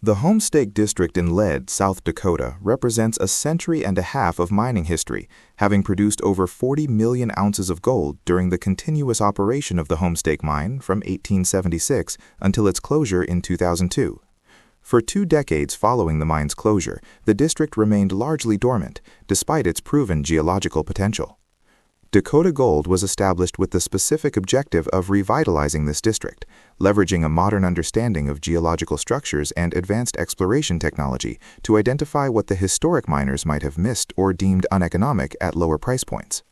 The Homestake District in Lead, South Dakota, represents a century and a half of mining history, having produced over 40 million ounces of gold during the continuous operation of the Homestake Mine from 1876 until its closure in 2002. For 2 decades following the mine's closure, the district remained largely dormant, despite its proven geological potential. Dakota Gold was established with the specific objective of revitalizing this district, leveraging a modern understanding of geological structures and advanced exploration technology to identify what the historic miners might have missed or deemed uneconomic at lower price points.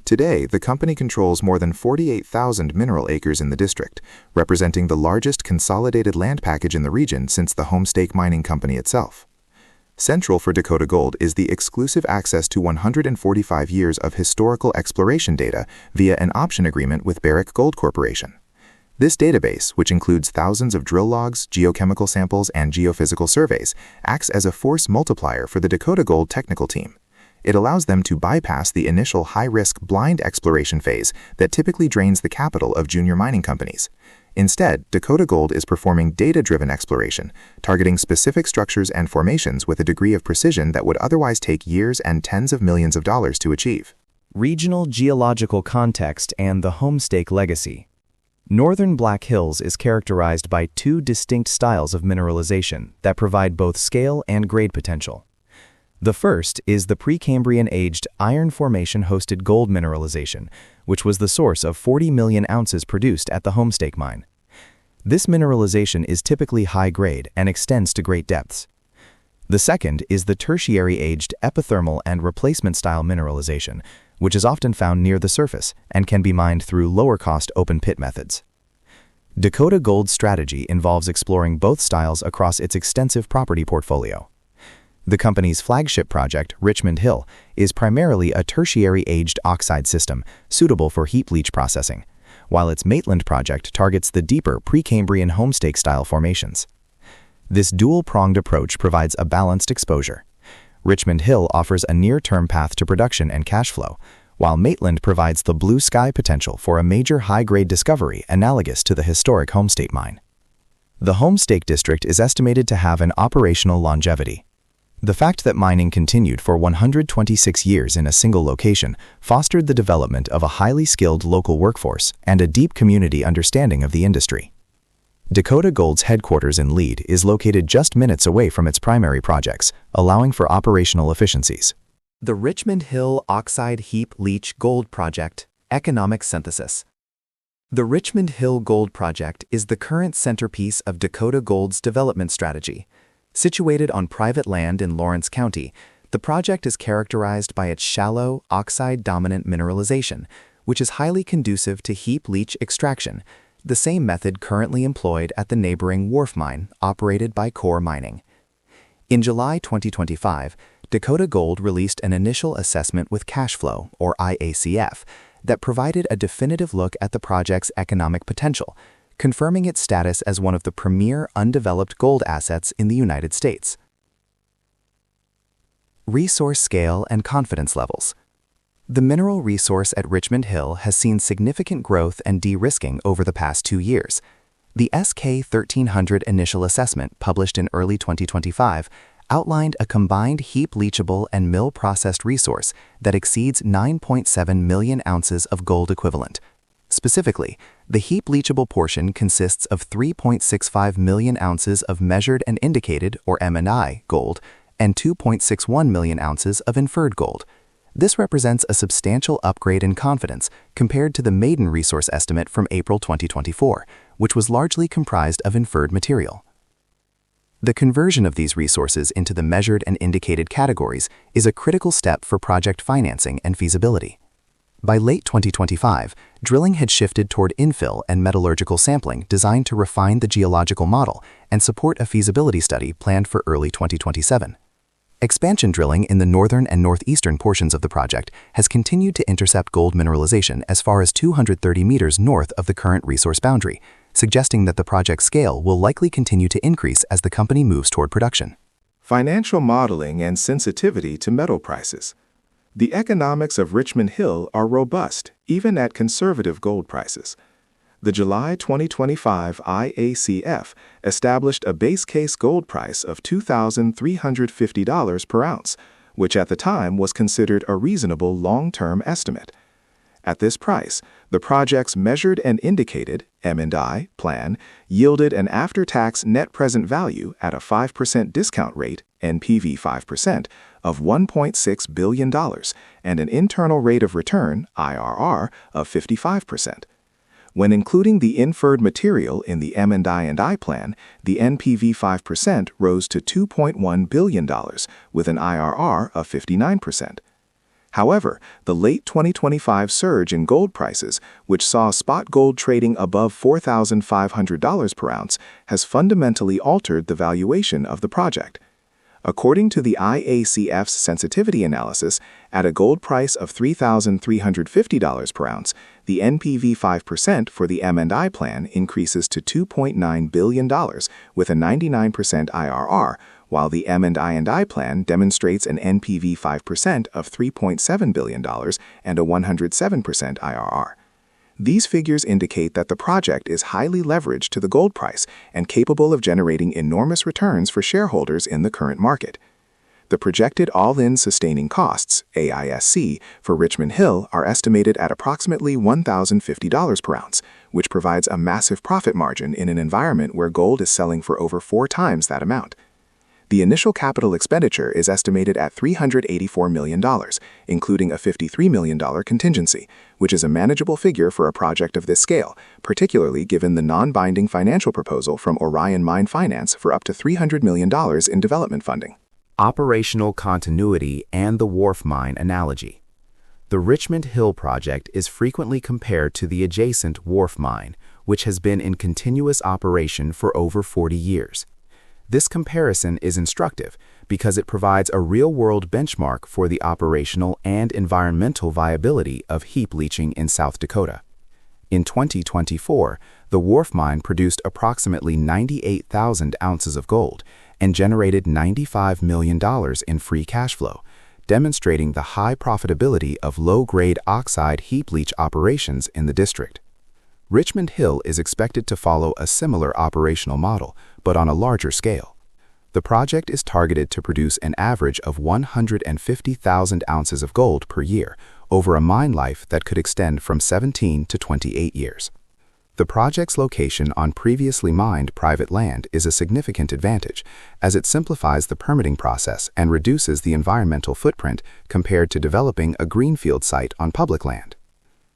Today, the company controls more than 48,000 mineral acres in the district, representing the largest consolidated land package in the region since the Homestake Mining Company itself. Central for Dakota Gold is the exclusive access to 145 years of historical exploration data via an option agreement with Barrick Gold Corporation. This database, which includes thousands of drill logs, geochemical samples, and geophysical surveys, acts as a force multiplier for the Dakota Gold technical team. It allows them to bypass the initial high-risk blind exploration phase that typically drains the capital of junior mining companies. Instead, Dakota Gold is performing data-driven exploration, targeting specific structures and formations with a degree of precision that would otherwise take years and tens of millions of dollars to achieve. Regional geological context and the Homestake legacy. Northern Black Hills is characterized by 2 distinct styles of mineralization that provide both scale and grade potential. The first is the Precambrian-aged iron formation-hosted gold mineralization, which was the source of 40 million ounces produced at the Homestake Mine. This mineralization is typically high-grade and extends to great depths. The second is the tertiary-aged epithermal and replacement-style mineralization, which is often found near the surface and can be mined through lower-cost open-pit methods. Dakota Gold's strategy involves exploring both styles across its extensive property portfolio. The company's flagship project, Richmond Hill, is primarily a tertiary-aged oxide system suitable for heap leach processing, while its Maitland project targets the deeper Precambrian Homestake-style formations. This dual-pronged approach provides a balanced exposure. Richmond Hill offers a near-term path to production and cash flow, while Maitland provides the blue sky potential for a major high-grade discovery analogous to the historic Homestake Mine. The Homestake District is estimated to have an operational longevity. The fact that mining continued for 126 years in a single location fostered the development of a highly skilled local workforce and a deep community understanding of the industry. Dakota Gold's headquarters in Lead is located just minutes away from its primary projects, allowing for operational efficiencies. The Richmond Hill Oxide Heap Leach Gold Project, Economic Synthesis. The Richmond Hill Gold Project is the current centerpiece of Dakota Gold's development strategy. Situated on private land in Lawrence County, the project is characterized by its shallow, oxide-dominant mineralization, which is highly conducive to heap leach extraction, the same method currently employed at the neighboring Wharf Mine, operated by Core Mining. In July 2025, Dakota Gold released an initial assessment with cash flow, or IACF, that provided a definitive look at the project's economic potential, confirming its status as one of the premier undeveloped gold assets in the United States. Resource scale and confidence levels. The mineral resource at Richmond Hill has seen significant growth and de-risking over the past 2 years. The SK 1300 initial assessment, published in early 2025, outlined a combined heap leachable and mill processed resource that exceeds 9.7 million ounces of gold equivalent. Specifically, the heap leachable portion consists of 3.65 million ounces of measured and indicated, or M&I, gold, and 2.61 million ounces of inferred gold. This represents a substantial upgrade in confidence compared to the maiden resource estimate from April 2024, which was largely comprised of inferred material. The conversion of these resources into the measured and indicated categories is a critical step for project financing and feasibility. By late 2025, drilling had shifted toward infill and metallurgical sampling designed to refine the geological model and support a feasibility study planned for early 2027. Expansion drilling in the northern and northeastern portions of the project has continued to intercept gold mineralization as far as 230 meters north of the current resource boundary, suggesting that the project's scale will likely continue to increase as the company moves toward production. Financial modeling and sensitivity to metal prices. The economics of Richmond Hill are robust, even at conservative gold prices. The July 2025 IACF established a base case gold price of $2,350 per ounce, which at the time was considered a reasonable long-term estimate. At this price, the project's measured and indicated M&I plan yielded an after-tax net present value at a 5% discount rate, NPV 5%, of $1.6 billion and an internal rate of return, IRR, of 55%. When including the inferred material in the M&I plan, the NPV 5% rose to $2.1 billion with an IRR of 59%. However, the late 2025 surge in gold prices, which saw spot gold trading above $4,500 per ounce, has fundamentally altered the valuation of the project. According to the IACF's sensitivity analysis, at a gold price of $3,350 per ounce, the NPV 5% for the M&I plan increases to $2.9 billion with a 99% IRR, while the M&I plan demonstrates an NPV 5% of $3.7 billion and a 107% IRR. These figures indicate that the project is highly leveraged to the gold price and capable of generating enormous returns for shareholders in the current market. The projected all-in sustaining costs, AISC, for Richmond Hill are estimated at approximately $1,050 per ounce, which provides a massive profit margin in an environment where gold is selling for over 4 times that amount. The initial capital expenditure is estimated at $384 million, including a $53 million contingency, which is a manageable figure for a project of this scale, particularly given the non-binding financial proposal from Orion Mine Finance for up to $300 million in development funding. Operational continuity and the wharf mine analogy. The Richmond Hill Project is frequently compared to the adjacent wharf mine, which has been in continuous operation for over 40 years. This comparison is instructive because it provides a real-world benchmark for the operational and environmental viability of heap leaching in South Dakota. In 2024, the wharf mine produced approximately 98,000 ounces of gold and generated $95 million in free cash flow, demonstrating the high profitability of low-grade oxide heap leach operations in the district. Richmond Hill is expected to follow a similar operational model, but on a larger scale. The project is targeted to produce an average of 150,000 ounces of gold per year over a mine life that could extend from 17 to 28 years. The project's location on previously mined private land is a significant advantage, as it simplifies the permitting process and reduces the environmental footprint compared to developing a greenfield site on public land.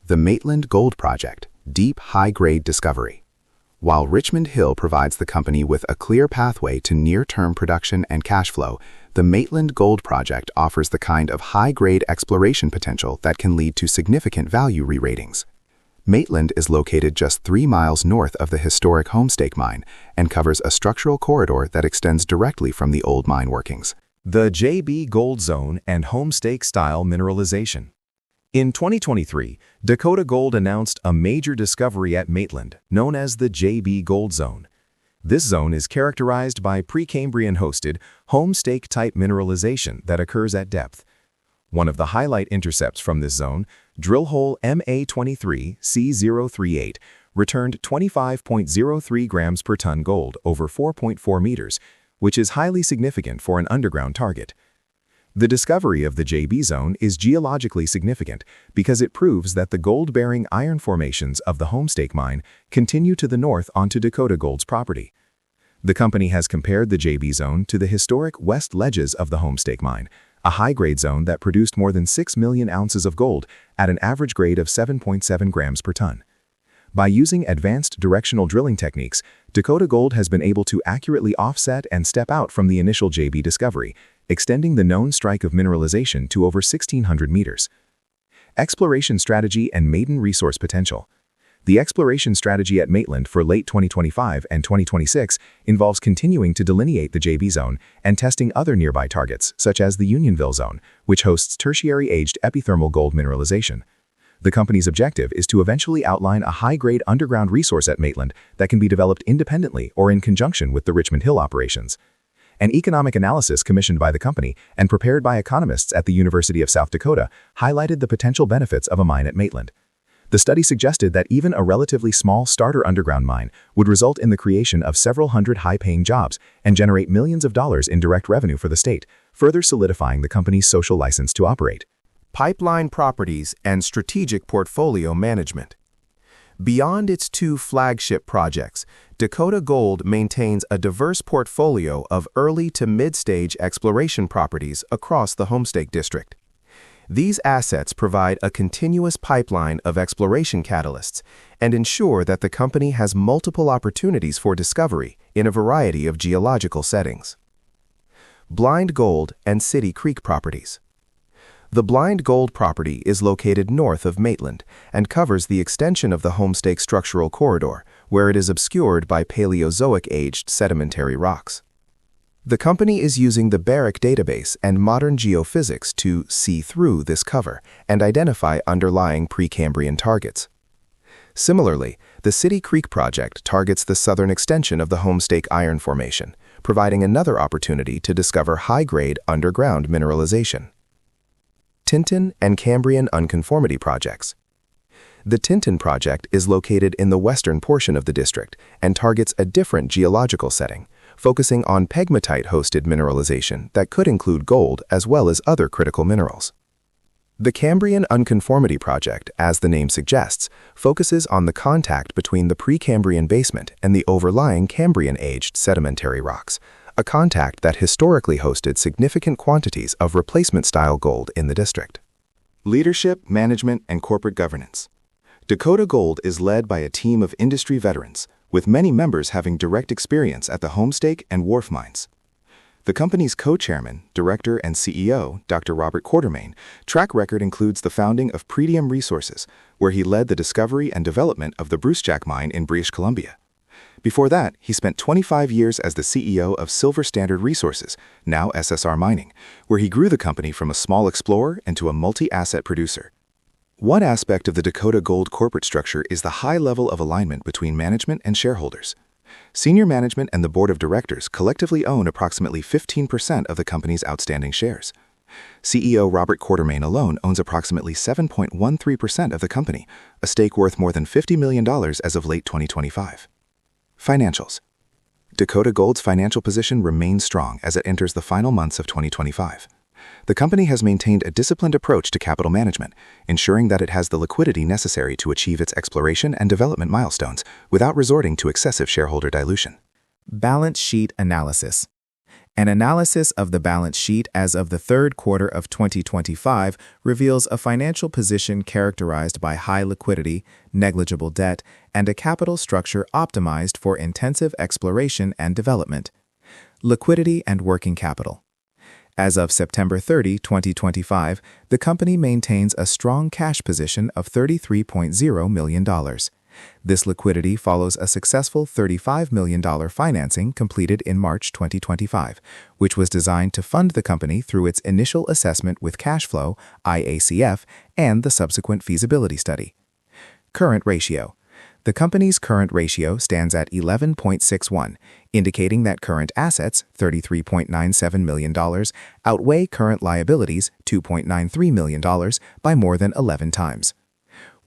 The Maitland Gold Project, deep high-grade discovery. While Richmond Hill provides the company with a clear pathway to near-term production and cash flow, the Maitland Gold Project offers the kind of high-grade exploration potential that can lead to significant value re-ratings. Maitland is located just 3 miles north of the historic Homestake Mine and covers a structural corridor that extends directly from the old mine workings. The JB Gold Zone and Homestake-style mineralization. In 2023, Dakota Gold announced a major discovery at Maitland, known as the JB Gold Zone. This zone is characterized by Precambrian-hosted, Homestake-type mineralization that occurs at depth. One of the highlight intercepts from this zone, drill hole MA23C038, returned 25.03 grams per ton gold over 4.4 meters, which is highly significant for an underground target. The discovery of the JB zone is geologically significant because it proves that the gold-bearing iron formations of the Homestake mine continue to the north onto Dakota Gold's property. The company has compared the JB zone to the historic west ledges of the Homestake mine, a high-grade zone that produced more than 6 million ounces of gold at an average grade of 7.7 grams per ton. By using advanced directional drilling techniques, Dakota Gold has been able to accurately offset and step out from the initial JB discovery, extending the known strike of mineralization to over 1,600 meters. Exploration strategy and maiden resource potential. The exploration strategy at Maitland for late 2025 and 2026 involves continuing to delineate the JB zone and testing other nearby targets, such as the Unionville zone, which hosts tertiary aged epithermal gold mineralization. The company's objective is to eventually outline a high-grade underground resource at Maitland that can be developed independently or in conjunction with the Richmond Hill operations. An economic analysis commissioned by the company and prepared by economists at the University of South Dakota highlighted the potential benefits of a mine at Maitland. The study suggested that even a relatively small starter underground mine would result in the creation of several hundred high-paying jobs and generate millions of dollars in direct revenue for the state, further solidifying the company's social license to operate. Pipeline properties and strategic portfolio management. Beyond its two flagship projects, Dakota Gold maintains a diverse portfolio of early to mid-stage exploration properties across the Homestake District. These assets provide a continuous pipeline of exploration catalysts and ensure that the company has multiple opportunities for discovery in a variety of geological settings. Blind Gold and City Creek properties. The Blind Gold property is located north of Maitland and covers the extension of the Homestake structural corridor, where it is obscured by Paleozoic-aged sedimentary rocks. The company is using the Barrick database and modern geophysics to see through this cover and identify underlying Precambrian targets. Similarly, the City Creek project targets the southern extension of the Homestake Iron Formation, providing another opportunity to discover high-grade underground mineralization. Tintin and Cambrian Unconformity projects. The Tintin project is located in the western portion of the district and targets a different geological setting, focusing on pegmatite-hosted mineralization that could include gold as well as other critical minerals. The Cambrian Unconformity project, as the name suggests, focuses on the contact between the Precambrian basement and the overlying Cambrian-aged sedimentary rocks, a contact that historically hosted significant quantities of replacement-style gold in the district. Leadership, management, and corporate governance. Dakota Gold is led by a team of industry veterans, with many members having direct experience at the Homestake and Wharf mines. The company's co-chairman, director, and CEO, Dr. Robert Quartermain, track record includes the founding of Pretium Resources, where he led the discovery and development of the Brucejack mine in British Columbia. Before that, he spent 25 years as the CEO of Silver Standard Resources, now SSR Mining, where he grew the company from a small explorer into a multi-asset producer. One aspect of the Dakota Gold corporate structure is the high level of alignment between management and shareholders. Senior management and the board of directors collectively own approximately 15% of the company's outstanding shares. CEO Robert Quartermain alone owns approximately 7.13% of the company, a stake worth more than $50 million as of late 2025. Financials. Dakota Gold's financial position remains strong as it enters the final months of 2025. The company has maintained a disciplined approach to capital management, ensuring that it has the liquidity necessary to achieve its exploration and development milestones without resorting to excessive shareholder dilution. Balance sheet analysis. An analysis of the balance sheet as of the third quarter of 2025 reveals a financial position characterized by high liquidity, negligible debt, and a capital structure optimized for intensive exploration and development. Liquidity and working capital. As of September 30, 2025, the company maintains a strong cash position of $33.0 million. This liquidity follows a successful $35 million financing completed in March 2025, which was designed to fund the company through its initial assessment with cash flow, IACF, and the subsequent feasibility study. Current ratio. The company's current ratio stands at 11.61, indicating that current assets, $33.97 million, outweigh current liabilities, $2.93 million, by more than 11 times.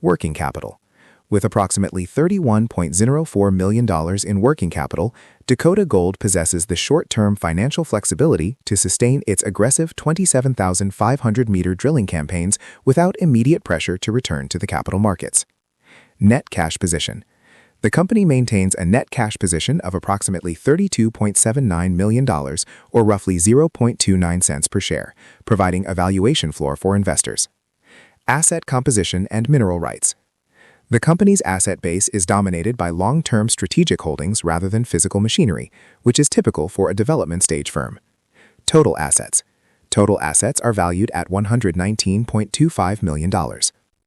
Working capital. With approximately $31.04 million in working capital, Dakota Gold possesses the short-term financial flexibility to sustain its aggressive 27,500-meter drilling campaigns without immediate pressure to return to the capital markets. Net cash position. The company maintains a net cash position of approximately $32.79 million, or roughly 0.29 cents per share, providing a valuation floor for investors. Asset composition and mineral rights. The company's asset base is dominated by long-term strategic holdings rather than physical machinery, which is typical for a development stage firm. Total assets. Total assets are valued at $119.25 million.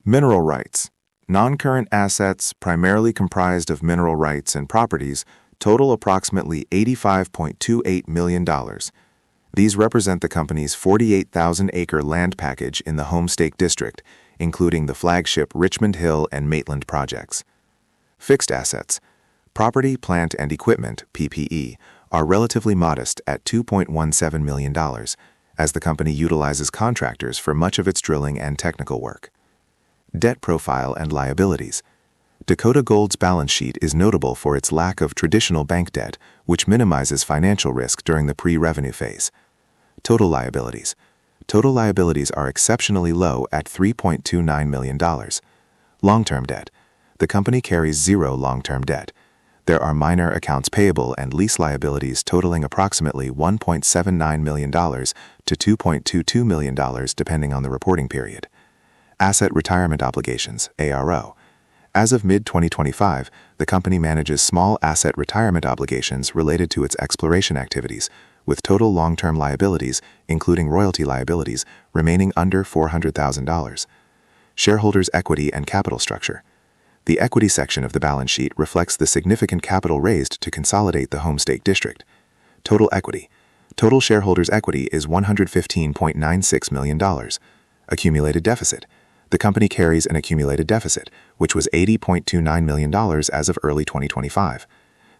Mineral rights. Non-current assets, primarily comprised of mineral rights and properties, total approximately $85.28 million. These represent the company's 48,000-acre land package in the Homestake District, including the flagship Richmond Hill and Maitland projects. Fixed assets. Property, plant, and equipment, PPE, are relatively modest at $2.17 million, as the company utilizes contractors for much of its drilling and technical work. Debt profile and liabilities. Dakota Gold's balance sheet is notable for its lack of traditional bank debt, which minimizes financial risk during the pre-revenue phase. Total liabilities. Total liabilities are exceptionally low at $3.29 million. Long-term debt. The company carries zero long-term debt. There are minor accounts payable and lease liabilities totaling approximately $1.79 million to $2.22 million depending on the reporting period. Asset retirement obligations, ARO. As of mid-2025, the company manages small asset retirement obligations related to its exploration activities, with total long-term liabilities, including royalty liabilities, remaining under $400,000. Shareholders' equity and capital structure. The equity section of the balance sheet reflects the significant capital raised to consolidate the Homestake District. Total equity. Total shareholders' equity is $115.96 million. Accumulated deficit. The company carries an accumulated deficit, which was $80.29 million as of early 2025.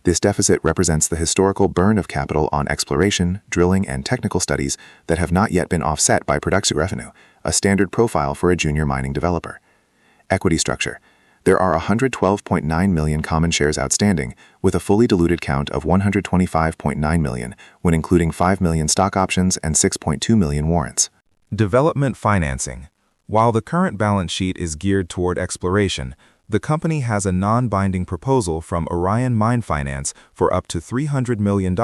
This deficit represents the historical burn of capital on exploration, drilling, and technical studies that have not yet been offset by production revenue, a standard profile for a junior mining developer. Equity structure. There are 112.9 million common shares outstanding, with a fully diluted count of 125.9 million when including 5 million stock options and 6.2 million warrants. Development financing. While the current balance sheet is geared toward exploration, the company has a non-binding proposal from Orion Mine Finance for up to $300 million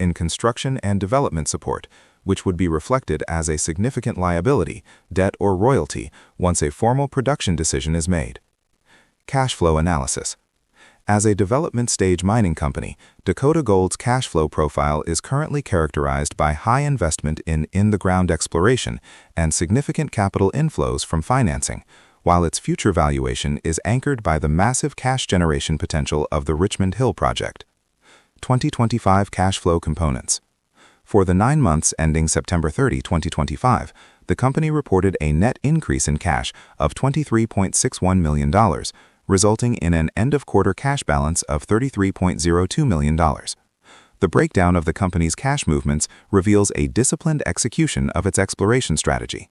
in construction and development support, which would be reflected as a significant liability, debt, or royalty once a formal production decision is made. Cash flow analysis. As a development stage mining company, Dakota Gold's cash flow profile is currently characterized by high investment in in-the-ground exploration and significant capital inflows from financing, while its future valuation is anchored by the massive cash generation potential of the Richmond Hill Project. 2025 cash flow components. For the 9 months ending September 30, 2025, the company reported a net increase in cash of $23.61 million, resulting in an end-of-quarter cash balance of $33.02 million. The breakdown of the company's cash movements reveals a disciplined execution of its exploration strategy.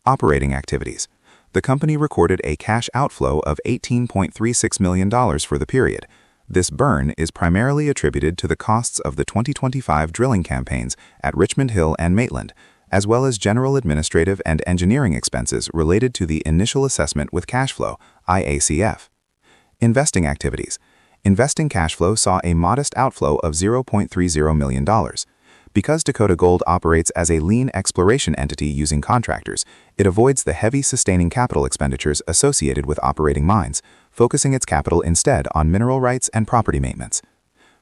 Operating activities. The company recorded a cash outflow of $18.36 million for the period. This burn is primarily attributed to the costs of the 2025 drilling campaigns at Richmond Hill and Maitland, as well as general administrative and engineering expenses related to the initial assessment with cash flow, IACF. Investing activities. Investing cash flow saw a modest outflow of $0.30 million. Because Dakota Gold operates as a lean exploration entity using contractors, it avoids the heavy sustaining capital expenditures associated with operating mines, focusing its capital instead on mineral rights and property maintenance.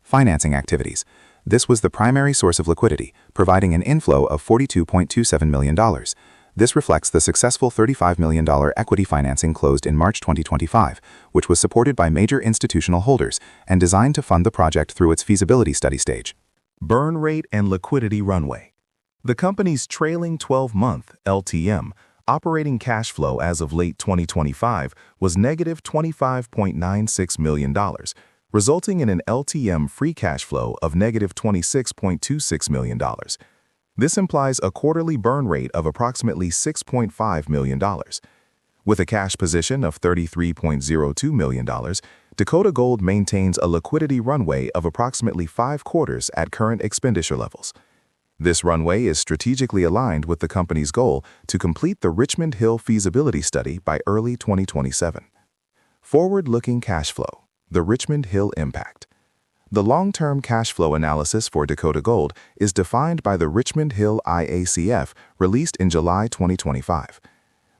Financing activities. This was the primary source of liquidity, providing an inflow of $42.27 million. This reflects the successful $35 million equity financing closed in March 2025, which was supported by major institutional holders and designed to fund the project through its feasibility study stage. Burn rate and liquidity runway. The company's trailing 12-month LTM operating cash flow as of late 2025 was negative $25.96 million, resulting in an LTM free cash flow of negative $26.26 million. This implies a quarterly burn rate of approximately $6.5 million. With a cash position of $33.02 million, Dakota Gold maintains a liquidity runway of approximately 5 quarters at current expenditure levels. This runway is strategically aligned with the company's goal to complete the Richmond Hill feasibility study by early 2027. Forward-looking cash flow. The Richmond Hill impact. The long-term cash flow analysis for Dakota Gold is defined by the Richmond Hill IACF released in July 2025.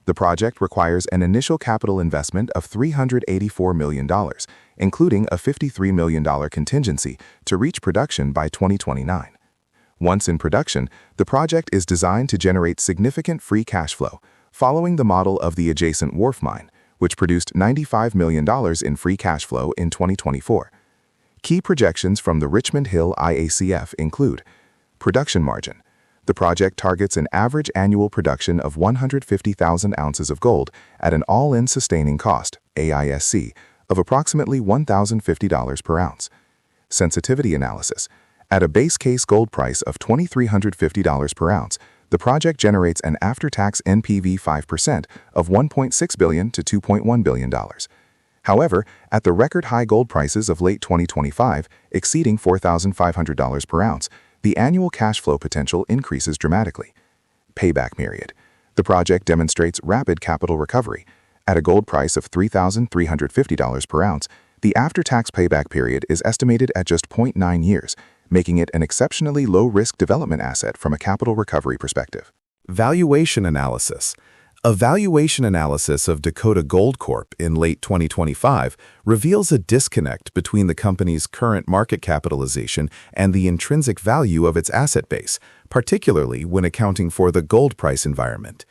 The project requires an initial capital investment of $384 million, including a $53 million contingency to reach production by 2029. Once in production, the project is designed to generate significant free cash flow, following the model of the adjacent Wharf Mine, which produced $95 million in free cash flow in 2024. Key projections from the Richmond Hill IACF include production margin. The project targets an average annual production of 150,000 ounces of gold at an all-in sustaining cost, AISC, of approximately $1,050 per ounce. Sensitivity analysis. At a base case gold price of $2,350 per ounce, the project generates an after-tax NPV 5% of $1.6 billion to $2.1 billion. However, at the record high gold prices of late 2025, exceeding $4,500 per ounce, the annual cash flow potential increases dramatically. Payback period. The project demonstrates rapid capital recovery. At a gold price of $3,350 per ounce, the after-tax payback period is estimated at just 0.9 years, making it an exceptionally low-risk development asset from a capital recovery perspective. Valuation analysis. A valuation analysis of Dakota Gold Corp in late 2025 reveals a disconnect between the company's current market capitalization and the intrinsic value of its asset base, particularly when accounting for the gold price environment.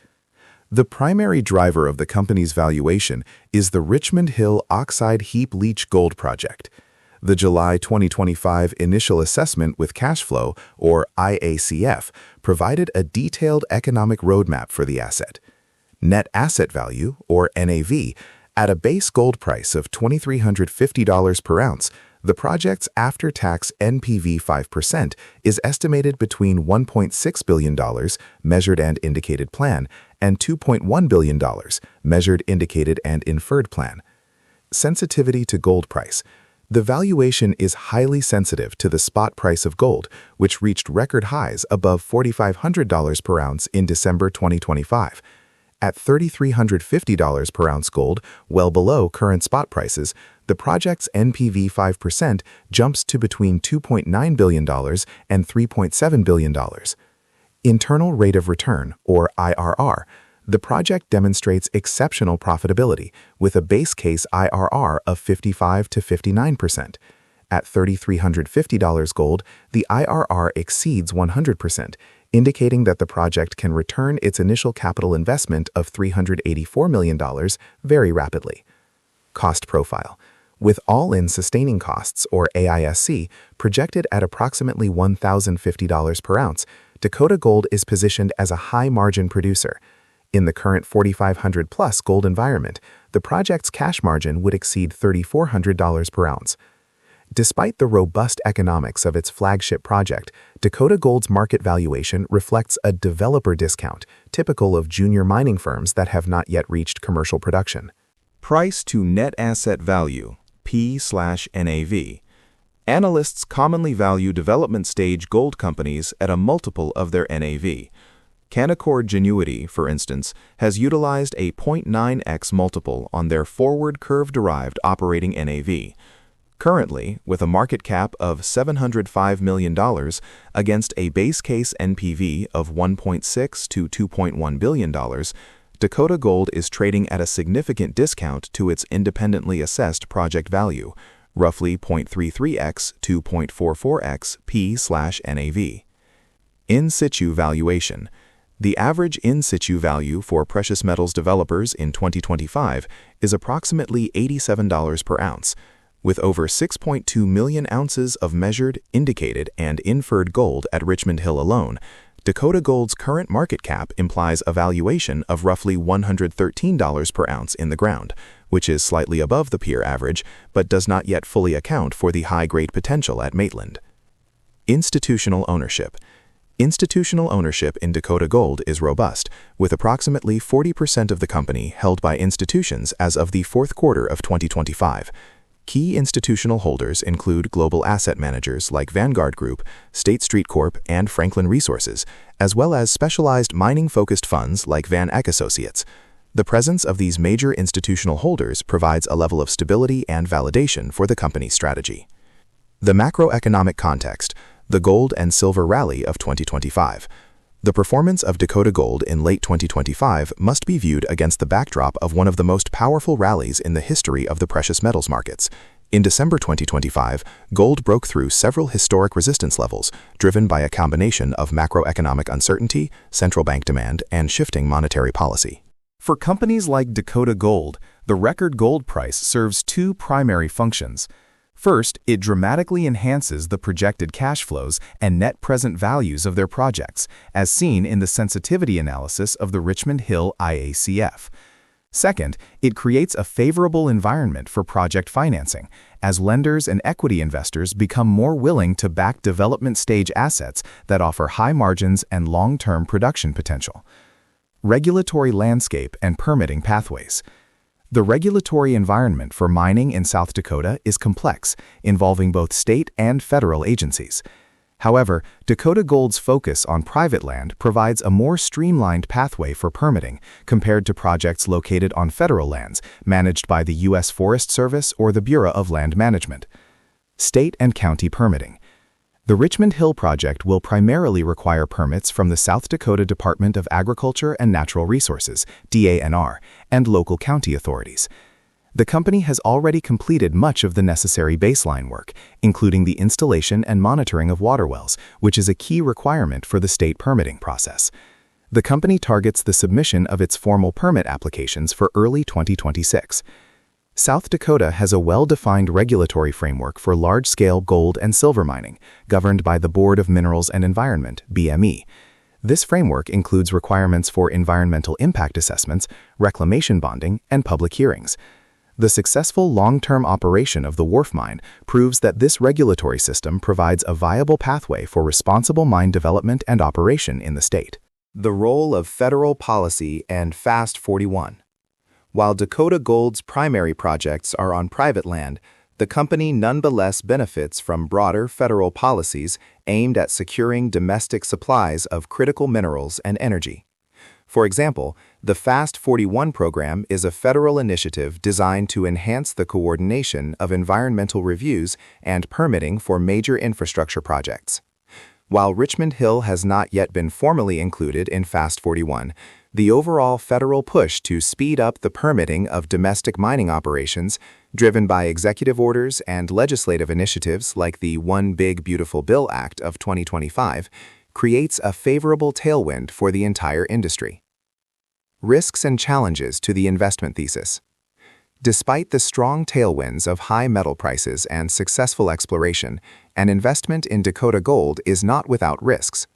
The primary driver of the company's valuation is the Richmond Hill Oxide Heap Leach Gold Project. The July 2025 initial assessment with cash flow, or IACF, provided a detailed economic roadmap for the asset. Net asset value, or NAV, at a base gold price of $2,350 per ounce, the project's after-tax NPV 5% is estimated between $1.6 billion, measured and indicated plan, and $2.1 billion, measured, indicated, and inferred plan. Sensitivity to gold price. The valuation is highly sensitive to the spot price of gold, which reached record highs above $4,500 per ounce in December 2025. At $3,350 per ounce gold, well below current spot prices, the project's NPV 5% jumps to between $2.9 billion and $3.7 billion. Internal rate of return, or IRR. The project demonstrates exceptional profitability, with a base case IRR of 55 to 59%. At $3,350 gold, the IRR exceeds 100%, indicating that the project can return its initial capital investment of $384 million very rapidly. Cost profile. With all-in sustaining costs, or AISC, projected at approximately $1,050 per ounce, Dakota Gold is positioned as a high-margin producer. In the current $4,500-plus gold environment, the project's cash margin would exceed $3,400 per ounce. Despite the robust economics of its flagship project, Dakota Gold's market valuation reflects a developer discount, typical of junior mining firms that have not yet reached commercial production. Price to net asset value, P/NAV. Analysts commonly value development stage gold companies at a multiple of their NAV. Canaccord Genuity, for instance, has utilized a 0.9x multiple on their forward curve-derived operating NAV. Currently, with a market cap of $705 million against a base case NPV of $1.6 to $2.1 billion, Dakota Gold is trading at a significant discount to its independently assessed project value, roughly 0.33x to 0.44x P/NAV. In situ valuation. The average in situ value for precious metals developers in 2025 is approximately $87 per ounce. With over 6.2 million ounces of measured, indicated, and inferred gold at Richmond Hill alone, Dakota Gold's current market cap implies a valuation of roughly $113 per ounce in the ground, which is slightly above the peer average but does not yet fully account for the high-grade potential at Maitland. Institutional ownership. Institutional ownership in Dakota Gold is robust, with approximately 40% of the company held by institutions as of the fourth quarter of 2025. Key institutional holders include global asset managers like Vanguard Group, State Street Corp., and Franklin Resources, as well as specialized mining-focused funds like Van Eck Associates. The presence of these major institutional holders provides a level of stability and validation for the company's strategy. The macroeconomic context, the gold and silver rally of 2025. The performance of Dakota Gold in late 2025 must be viewed against the backdrop of one of the most powerful rallies in the history of the precious metals markets. In December 2025, gold broke through several historic resistance levels, driven by a combination of macroeconomic uncertainty, central bank demand, and shifting monetary policy. For companies like Dakota Gold, the record gold price serves two primary functions. First, it dramatically enhances the projected cash flows and net present values of their projects, as seen in the sensitivity analysis of the Richmond Hill IACF. Second, it creates a favorable environment for project financing, as lenders and equity investors become more willing to back development-stage assets that offer high margins and long-term production potential. Regulatory landscape and permitting pathways. The regulatory environment for mining in South Dakota is complex, involving both state and federal agencies. However, Dakota Gold's focus on private land provides a more streamlined pathway for permitting compared to projects located on federal lands managed by the U.S. Forest Service or the Bureau of Land Management. State and county permitting. The Richmond Hill Project will primarily require permits from the South Dakota Department of Agriculture and Natural Resources, DANR, and local county authorities. The company has already completed much of the necessary baseline work, including the installation and monitoring of water wells, which is a key requirement for the state permitting process. The company targets the submission of its formal permit applications for early 2026. South Dakota has a well-defined regulatory framework for large-scale gold and silver mining, governed by the Board of Minerals and Environment, BME. This framework includes requirements for environmental impact assessments, reclamation bonding, and public hearings. The successful long-term operation of the Wharf Mine proves that this regulatory system provides a viable pathway for responsible mine development and operation in the state. The role of federal policy and Fast 41. While Dakota Gold's primary projects are on private land, the company nonetheless benefits from broader federal policies aimed at securing domestic supplies of critical minerals and energy. For example, the Fast 41 program is a federal initiative designed to enhance the coordination of environmental reviews and permitting for major infrastructure projects. While Richmond Hill has not yet been formally included in Fast 41, the overall federal push to speed up the permitting of domestic mining operations, driven by executive orders and legislative initiatives like the One Big Beautiful Bill Act of 2025, creates a favorable tailwind for the entire industry. Risks and challenges to the investment thesis. Despite the strong tailwinds of high metal prices and successful exploration, an investment in Dakota Gold is not without risks.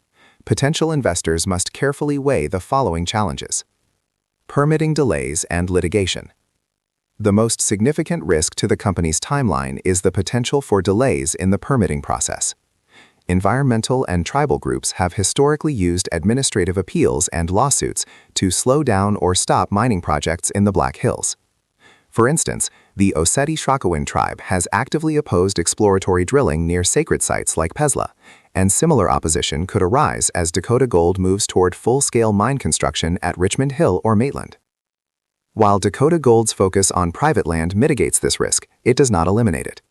Potential investors must carefully weigh the following challenges. Permitting delays and litigation. The most significant risk to the company's timeline is the potential for delays in the permitting process. Environmental and tribal groups have historically used administrative appeals and lawsuits to slow down or stop mining projects in the Black Hills. For instance, the Oceti-Sakowin tribe has actively opposed exploratory drilling near sacred sites like Pesla, and similar opposition could arise as Dakota Gold moves toward full-scale mine construction at Richmond Hill or Maitland. While Dakota Gold's focus on private land mitigates this risk, it does not eliminate it.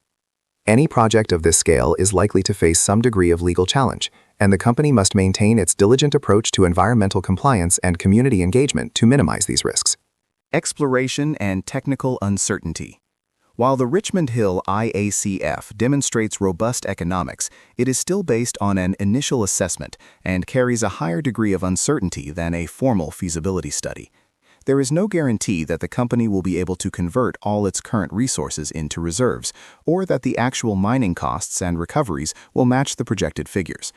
Any project of this scale is likely to face some degree of legal challenge, and the company must maintain its diligent approach to environmental compliance and community engagement to minimize these risks. Exploration and technical uncertainty. While the Richmond Hill IACF demonstrates robust economics, it is still based on an initial assessment and carries a higher degree of uncertainty than a formal feasibility study. There is no guarantee that the company will be able to convert all its current resources into reserves, or that the actual mining costs and recoveries will match the projected figures.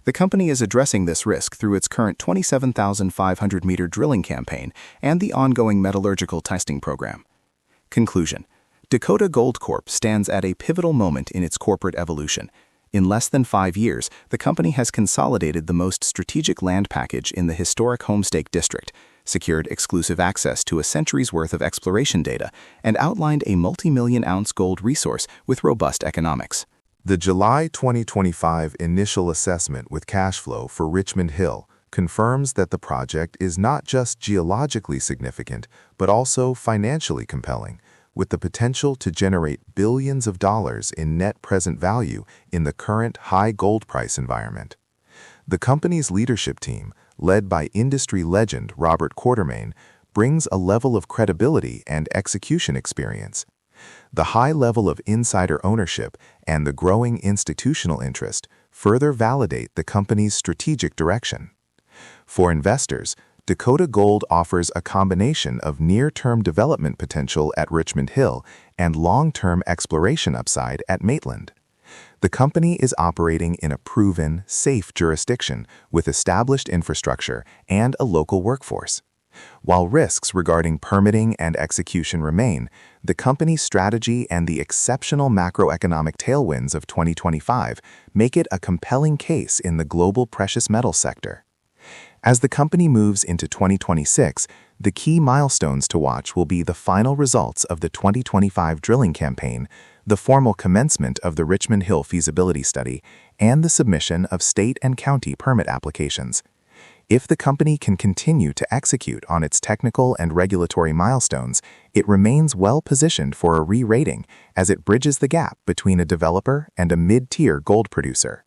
The company is addressing this risk through its current 27,500-meter drilling campaign and the ongoing metallurgical testing program. Conclusion. Dakota Gold Corp stands at a pivotal moment in its corporate evolution. In less than 5 years, the company has consolidated the most strategic land package in the historic Homestake District, secured exclusive access to a century's worth of exploration data, and outlined a multi-million-ounce gold resource with robust economics. The July 2025 initial assessment with cash flow for Richmond Hill confirms that the project is not just geologically significant, but also financially compelling, with the potential to generate billions of dollars in net present value in the current high gold price environment. The company's leadership team, led by industry legend Robert Quartermain, brings a level of credibility and execution experience. The high level of insider ownership and the growing institutional interest further validate the company's strategic direction. For investors, Dakota Gold offers a combination of near-term development potential at Richmond Hill and long-term exploration upside at Maitland. The company is operating in a proven, safe jurisdiction with established infrastructure and a local workforce. While risks regarding permitting and execution remain, the company's strategy and the exceptional macroeconomic tailwinds of 2025 make it a compelling case in the global precious metals sector. As the company moves into 2026, the key milestones to watch will be the final results of the 2025 drilling campaign, the formal commencement of the Richmond Hill feasibility study, and the submission of state and county permit applications. If the company can continue to execute on its technical and regulatory milestones, it remains well positioned for a re-rating as it bridges the gap between a developer and a mid-tier gold producer.